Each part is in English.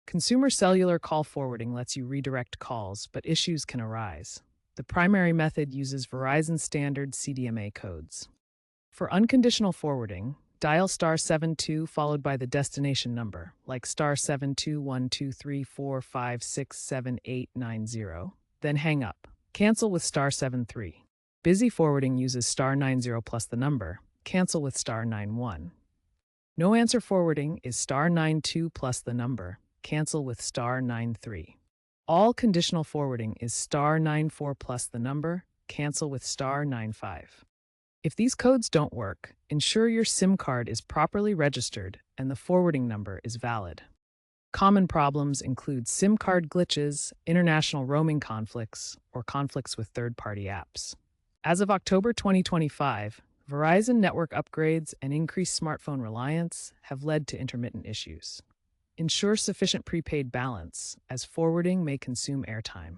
Consumer cellular call forwarding lets you redirect calls, but issues can arise. The primary method uses Verizon standard CDMA codes. For unconditional forwarding, dial *72 followed by the destination number, like *721234567890, then hang up. Cancel with *73. Busy forwarding uses *90 plus the number. Cancel with *91. No answer forwarding is *92 plus the number. Cancel with *93. All conditional forwarding is *94 plus the number. Cancel with *95. If these codes don't work, ensure your SIM card is properly registered and the forwarding number is valid. Common problems include SIM card glitches, international roaming conflicts, or conflicts with third-party apps. As of October 2025, Verizon network upgrades and increased smartphone reliance have led to intermittent issues. Ensure sufficient prepaid balance, as forwarding may consume airtime.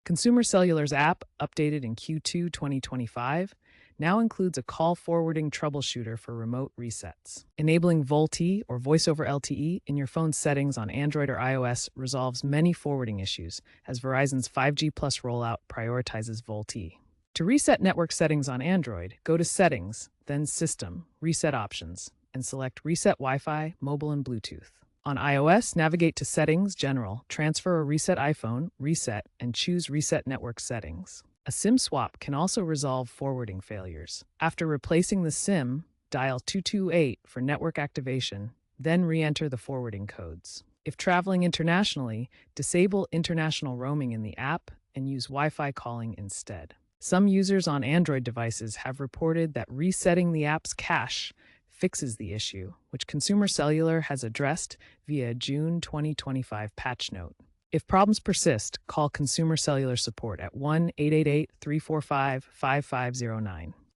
Consumer Cellular's app, updated in Q2 2025, now includes a call forwarding troubleshooter for remote resets. Enabling VoLTE or Voice over LTE in your phone's settings on Android or iOS resolves many forwarding issues, as Verizon's 5G Plus rollout prioritizes VoLTE. To reset network settings on Android, go to Settings, then System, Reset Options, and select Reset Wi-Fi, Mobile, and Bluetooth. On iOS, navigate to Settings, General, transfer or reset iPhone, Reset, and choose Reset Network Settings. A SIM swap can also resolve forwarding failures. After replacing the SIM, dial 228 for network activation, then re-enter the forwarding codes. If traveling internationally, disable international roaming in the app and use Wi-Fi calling instead. Some users on Android devices have reported that resetting the app's cache fixes the issue, which Consumer Cellular has addressed via a June 2025 patch note. If problems persist, call Consumer Cellular support at 1-888-345-5509.